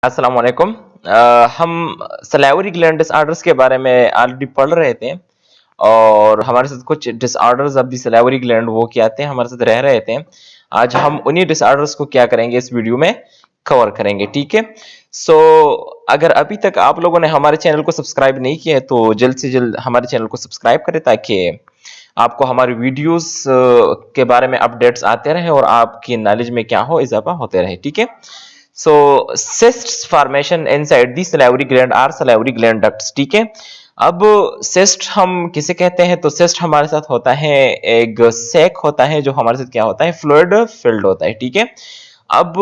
अस्सलाम वालेकुम। हम सलाइवरी ग्लैंड डिसऑर्डर्स के बारे में ऑलरेडी पढ़ रहे थे और हमारे साथ कुछ disorders of the salivary gland वो क्या थे हमारे साथ रह रहे थे। आज हम उन्हीं डिसऑर्डर्स को क्या करेंगे, इस वीडियो में कवर करेंगे, ठीक है। सो अगर अभी तक आप लोगों ने हमारे चैनल को सब्सक्राइब नहीं किया है तो जल्द से जल्द हमारे चैनल को सब्सक्राइब करें ताकि आपको हमारी वीडियोस के बारे में अपडेट्स आते रहे और आपकी नॉलेज में क्या हो, इजाफा होते रहे, ठीक है। So cysts formation inside the salivary gland are salivary gland ducts, ठीक है। अब cyst हम किसे कहते हैं, तो cyst हमारे साथ होता है एक सैक होता है जो हमारे साथ क्या होता है, फ्लूइड फिल्ड होता है, ठीक है। अब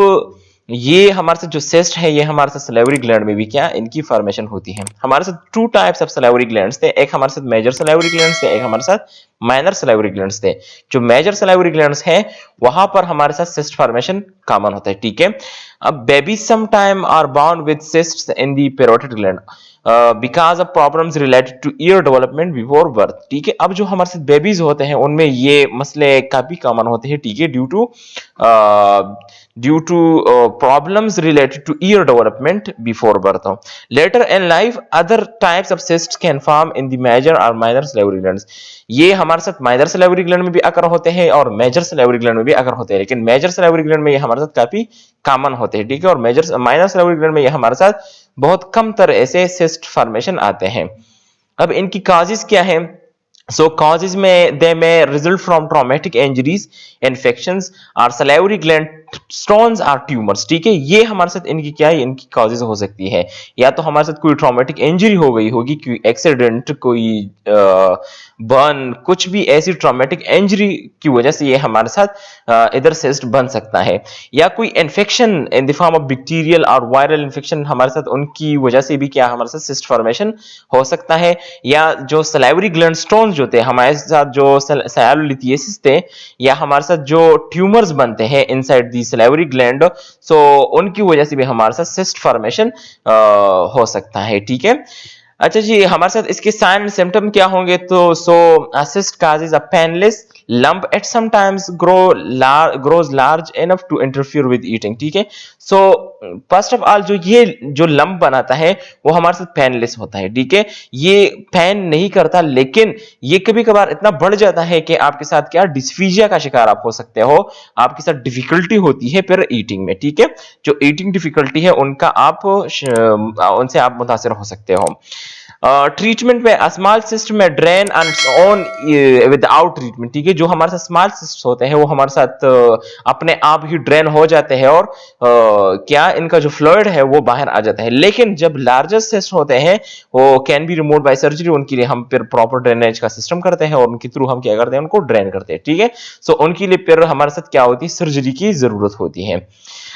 ये हमारे साथ जो cyst है ये हमारे साथ salivary gland में भी क्या इनकी फॉर्मेशन होती है। हमारे साथ two types of salivary glands थे, एक हमारे साथ मेजर salivary glands थे, एक हमारे साथ माइनर salivary glands थे। जो मेजर salivary glands है वहां पर हमारे साथ cyst फॉर्मेशन कॉमन होता है, ठीक है। अब babies sometime are born with cysts in the parotid gland because of problems related to ear development before birth, ठीक है। अब जो हमारे साथ बेबीज होते हैं उनमें ये मसले काफी कॉमन होते हैं, ठीक है, due to problems related to ear development before birth. Later in life other types of cysts can form in the major or minor salivary glands. ये हमारे साथ माइनर salivary gland में भी अकर होते हैं और मेजर salivary gland में भी अकर होते हैं, लेकिन मेजर salivary gland में ये हमारे साथ काफी कॉमन होते हैं, ठीक है। और मेजर माइनर salivary gland में ये हमारे साथ बहुत कम तरह से cyst फॉर्मेशन आते हैं। अब इनकी काजेस क्या है, so causes में they may result from traumatic injuries, infections or salivary gland stones or tumors, ठीक है। ये हमारे साथ इनकी क्या है, इनकी causes हो सकती है, या तो हमारे साथ कोई traumatic injury हो गई होगी, कोई एक्सीडेंट, कोई बर्न, कुछ भी ऐसी ट्रॉमेटिक इंजरी की वजह से ये हमारे साथ इधर सिस्ट बन सकता है, या कोई infection in the form of bacterial और वायरल इन्फेक्शन हमारे साथ उनकी वजह से भी क्या हमारे साथ सिस्ट फॉर्मेशन हो सकता है। या जो सलाइवरी ग्लैंड स्टोन्स जो थे हमारे साथ, जो साइलोलिथियसिस थे, या हमारे साथ जो ट्यूमर्स बनते हैं इनसाइड दी सलाइवरी ग्लैंड, सो उनकी वजह से भी हमारे साथ सिस्ट फॉर्मेशन हो सकता है, ठीक है। अच्छा जी, हमारे साथ इसके साइन एंड सिम्टम क्या होंगे, तो cyst causes a painless lump at sometimes grows large enough to interfere with eating, ठीक है। सो फर्स्ट ऑफ ऑल जो लंप बनाता है वो हमारे साथ पेनलेस होता है, ठीक है। ये पेन नहीं करता, लेकिन ये कभी कभार इतना बढ़ जाता है कि आपके साथ क्या डिस्फीजिया का शिकार आप हो सकते हो, आपके साथ डिफिकल्टी होती है फिर ईटिंग में, ठीक है। जो ईटिंग डिफिकल्टी है उनसे आप मुतासिर हो सकते हो। ट्रीटमेंट में स्मॉल सिस्ट में drain on its own without treatment, ठीक है। जो हमारे साथ स्मॉल सिस्ट होते हैं वो हमारे साथ अपने आप ही ड्रेन हो जाते हैं और क्या इनका जो फ्लूइड है वो बाहर आ जाता है। लेकिन जब लार्जर सिस्ट होते हैं वो can be remove by surgery, उनके लिए हम फिर प्रॉपर ड्रेनेज का सिस्टम करते हैं और उनके थ्रू हम क्या करते हैं, उनको ड्रेन करते हैं, ठीक है। सो उनके लिए फिर हमारे साथ क्या होती है, सर्जरी की जरूरत होती है।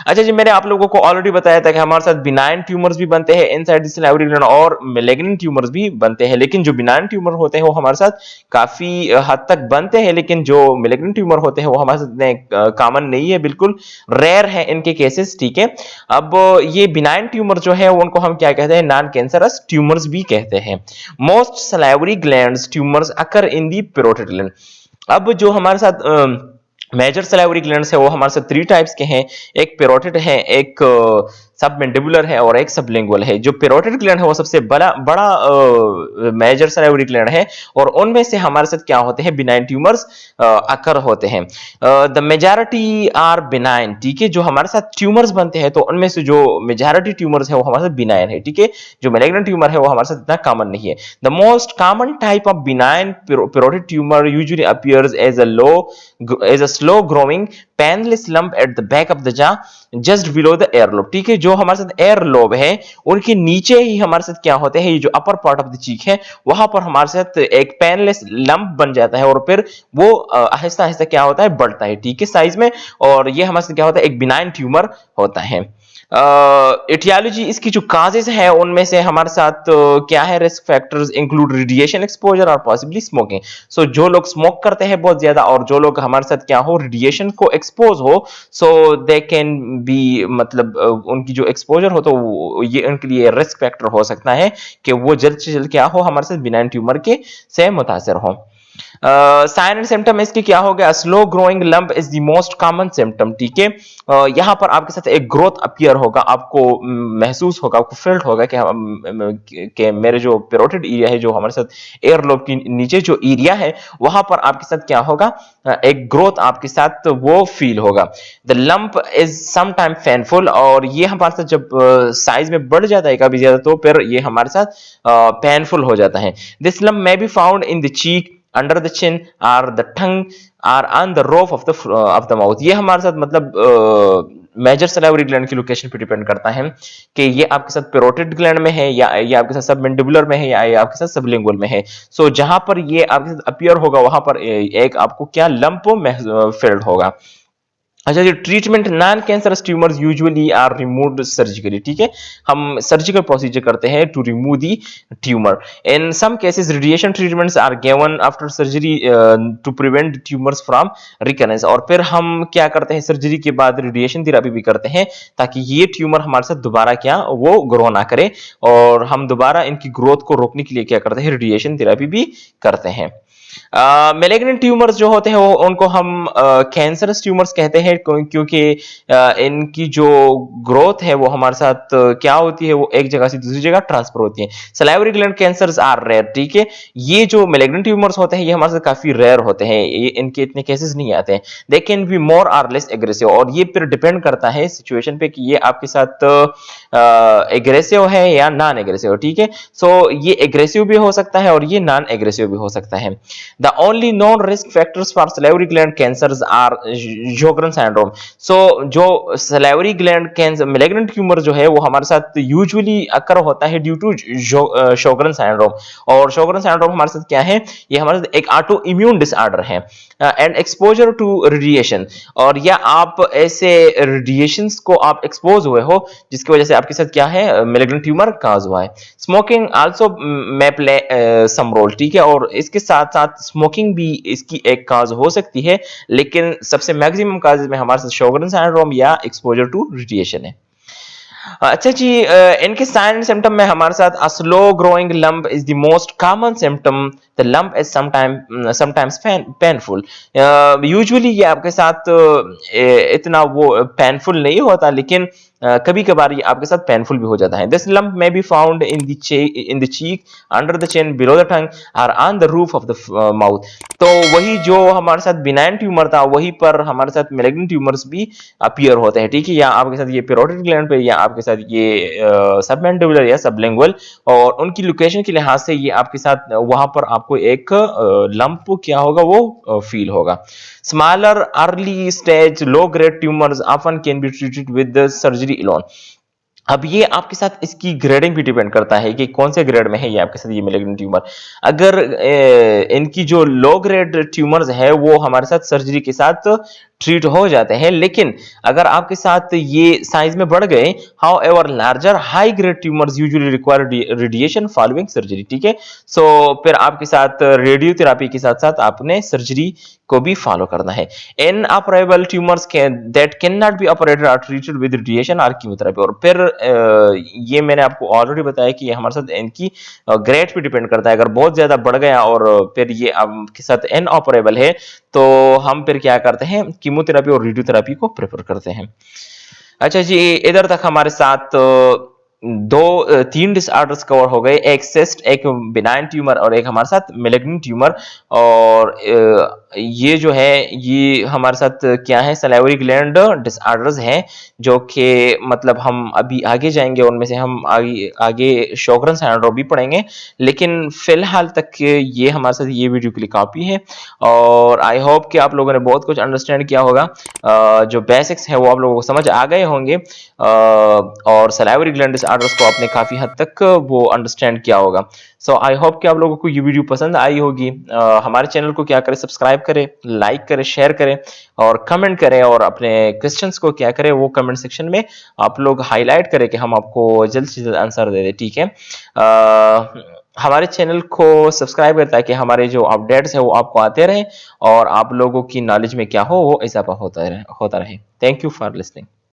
अच्छा जी, मैंने आप लोगों को ऑलरेडी बताया था कि हमारे साथ बिनाइन ट्यूमर्स भी बनते हैं इनसाइड द सलाइवरी ग्लैंड और मैलिग्नेंट ट्यूमर्स भी बनते हैं, लेकिन जो बिनाइन ट्यूमर होते हैं वो हमारे साथ काफी हद तक बनते हैं, लेकिन जो मैलिग्नेंट ट्यूमर होते हैं वो हमारे साथ कॉमन नहीं है, बिल्कुल रेयर है इनके केसेस, ठीक है। अब ये बिनाइन ट्यूमर जो है उनको हम क्या कहते हैं, नॉन कैंसरस ट्यूमर्स भी कहते हैं। मोस्ट सलाइवरी ग्लैंड्स ट्यूमर्स अकर इन दी पैरोटिड ग्लैंड। अब जो हमारे साथ मेजर सलाइवरी ग्लैंड्स है वो हमारे साथ थ्री टाइप्स के हैं, एक पैरोटिड है, एक सबमेंडिबुलर है और एक सबलिंगुअल है। जो पैरोटिड ग्लैंड है वो सबसे बड़ा मेजर सलाइवरी ग्लैंड है और उनमें से हमारे साथ क्या होते हैं, बिनाइन ट्यूमर्स अकर होते हैं। द मेजॉरिटी आर बिनाइन, ठीक है। जो हमारे साथ ट्यूमर्स बनते हैं तो उनमें से जो मेजॉरिटी ट्यूमर्स है वो हमारे साथ बिनाइन है, ठीक है। जो मैलिग्नेंट ट्यूमर है वो हमारे साथ इतना कॉमन नहीं है। The most common type of benign parotid tumour usually appears as a slow growing painless lump at the back of the jaw just below the ear lobe, ठीक है। जो हमारे साथ एयर लोब है उनके नीचे ही हमारे साथ क्या होते हैं, ये जो upper part of the cheek है वहां पर हमारे साथ एक पेनलेस लंप बन जाता है और फिर वो आहिस्ता आहिस्ता क्या होता है, बढ़ता है, ठीक है, साइज में। और ये हमारे साथ क्या होता है, एक बिनाइन ट्यूमर होता है। एटियोलॉजी इसकी जो काजेस है उनमें से हमारे साथ क्या है, risk factors include radiation exposure और पॉसिबली स्मोकिंग। सो जो लोग स्मोक करते हैं बहुत ज्यादा और जो लोग हमारे साथ क्या हो, रेडिएशन को एक्सपोज हो, सो दे कैन बी, मतलब उनकी जो एक्सपोजर हो तो ये उनके लिए रिस्क फैक्टर हो सकता है कि वो जल्द से जल्द क्या हो, हमारे साथ बिनाइन ट्यूमर के से मुतासिर हो। साइन एंड सिम्टम इसके क्या हो गया, slow growing lump is the most common symptom, ठीक है। यहाँ पर आपके साथ एक ग्रोथ अपीयर होगा, आपको महसूस होगा, आपको फील होगा कि मेरे जो पेरोटिड एरिया है, जो हमारे साथ एयर लोब की नीचे जो एरिया है, वहां पर आपके साथ क्या होगा, एक ग्रोथ आपके साथ वो फील होगा। The lump is sometime painful, और ये हमारे साथ जब साइज में बढ़ जाता है कभी ज्यादा, तो फिर ये हमारे साथ पेनफुल हो जाता है। This lump may be found in the cheek, under the chin, or the tongue, or on the roof of the mouth। ये हमारे साथ मतलब मेजर सलाइवरी ग्लैंड की लोकेशन पे डिपेंड करता है कि ये आपके साथ पेरोटिड ग्लैंड में है, या ये आपके साथ सबमेंडिबुलर में है, या ये आपके साथ सबलिंगुअल में है। सो जहां पर ये आपके साथ अपीयर होगा, वहां पर एक आपको क्या लंप फील्ड होगा। अच्छा जी, treatment non cancerous tumours usually are removed surgically, ठीक है। हम सर्जिकल प्रोसीजर करते हैं to remove the tumour. In some cases radiation treatments are given after surgery to prevent tumours from recurrence. और फिर हम क्या करते हैं, सर्जरी के बाद रेडिएशन थेरेपी भी करते हैं, ताकि ये ट्यूमर हमारे साथ दोबारा क्या वो ग्रो ना करे, और हम दोबारा इनकी ग्रोथ को रोकने के लिए क्या करते हैं, रेडिएशन थेरेपी भी करते हैं। मेलिग्नेंट ट्यूमर्स जो होते हैं वो उनको हम कैंसरस ट्यूमर्स कहते हैं, क्योंकि इनकी जो ग्रोथ है वो हमारे साथ क्या होती है, वो एक जगह से दूसरी जगह ट्रांसफर होती है। Salivary gland cancers are rare, ठीक है। ये जो मेलिग्नेंट ट्यूमर्स होते हैं ये हमारे साथ काफी रेयर होते हैं, ये इनके इतने केसेस नहीं आते हैं। They can be more or less aggressive, और ये फिर डिपेंड करता है सिचुएशन पे कि ये आपके साथ एग्रेसिव है या नॉन एग्रेसिव, ठीक है। सो ये एग्रेसिव भी हो सकता है और ये नॉन एग्रेसिव भी हो सकता है। The only known risk factors for salivary gland cancers are Sjogren syndrome। So जो salivary gland cancer malignant tumor जो है वो हमारे साथ यूजुअली अकर होता है ड्यू टू Sjogren syndrome। और Sjogren syndrome हमारे साथ क्या है, ये हमारे साथ एक ऑटो इम्यून डिसऑर्डर है एंड एक्सपोजर टू रेडिएशन। और या आप ऐसे रेडिएशंस को आप एक्सपोज हुए हो जिसकी वजह से आपके साथ क्या है, malignant ट्यूमर काज हुआ है। Smoking also may play some role, ठीक है। और इसके साथ साथ स्मोकिंग भी इसकी एक काज हो सकती है, लेकिन सबसे मैक्सिमम काजेस में हमारे साथ शोगरन सिंड्रोम या एक्सपोजर टू रेडिएशन है। अच्छा जी, इनके साइन एंड सिम्टम में हमारे साथ slow growing lump is the most common symptom. The lump is sometimes painful. Usually ये आपके साथ इतना वो पेनफुल नहीं होता, लेकिन कभी कभार ये आपके साथ पेनफुल भी हो जाता है। This lump may be found in the cheek, under the chin, below the tongue, और on the roof of the mouth. तो वही जो हमारे साथ बिनाइन ट्यूमर था, वही पर हमारे साथ मेलिग्नेंट ट्यूमर्स भी अपीयर होते हैं, ठीक है। या आपके साथ ये पेरोटिड ग्लैंड पे, या आपके साथ ये सबमेंडिबुलर या सबलिंगुअल, और उनकी लोकेशन के लिहाज से ये आपके साथ वहां पर आपको एक लंप क्या होगा वो फील होगा। Smaller early stage low grade tumours often can be treated with surgery alone. अब ये आपके साथ इसकी ग्रेडिंग भी डिपेंड करता है कि कौन से ग्रेड में है ये आपके साथ ये मेलिग्नेंट ट्यूमर। अगर इनकी जो लो ग्रेड ट्यूमर्स है वो हमारे साथ सर्जरी के साथ ट्रीट हो जाते हैं, लेकिन अगर आपके साथ ये साइज में बढ़ गए, how ever larger high grade tumours usually require radiation following surgery, ठीक है। सो फिर आपके साथ रेडियोथेरेपी के साथ साथ आपने सर्जरी को भी फॉलो करना है। inoperable tumors that cannot be operated are treated with radiation or chemotherapy। और फिर ये मैंने आपको ऑलरेडी बताया कि ये हमारे साथ इनकी ग्रेड पे डिपेंड करता है। अगर बहुत ज्यादा बढ़ गया और फिर ये आपके साथ इनऑपरेबल है, तो हम फिर क्या करते हैं, कीमोथेरेपी और रेडियोथेरेपी को प्रेफर करते हैं। अच्छा जी, इधर तक हमारे साथ तीन डिसऑर्डर्स कवर हो गए, एक सिस्ट, एक बिनाइन ट्यूमर, और एक हमारे साथ मेलिग्नेंट ट्यूमर। और ये जो है ये हमारे साथ क्या है, सलाइवरी ग्लैंड डिसऑर्डर्स हैं, जो कि मतलब हम अभी आगे जाएंगे, उनमें से हम आगे आगे शोगरन सिंड्रोम भी पढ़ेंगे, लेकिन फिलहाल तक ये हमारे साथ ये वीडियो के लिए काफी है। और आई होप कि आप लोगों ने बहुत कुछ अंडरस्टैंड किया होगा, जो बेसिक्स है वो आप लोगों को समझ आ गए होंगे, और सलाइवरी ग्लैंड डिसऑर्डर्स को आपने काफी हद तक वो अंडरस्टैंड किया होगा। सो आई होप कि आप लोगों को ये वीडियो पसंद आई होगी। हमारे चैनल को क्या करें, सब्सक्राइब करें, लाइक करें, शेयर करें और कमेंट करें, और अपने क्वेश्चंस को क्या करें वो कमेंट सेक्शन में आप लोग हाईलाइट करें कि हम आपको जल्द से जल्द आंसर दे दें, ठीक है। हमारे चैनल को सब्सक्राइब करें ताकि हमारे जो अपडेट्स है वो आपको आते रहें और आप लोगों की नॉलेज में क्या हो वो इजाफा होता रहे। Thank you for listening.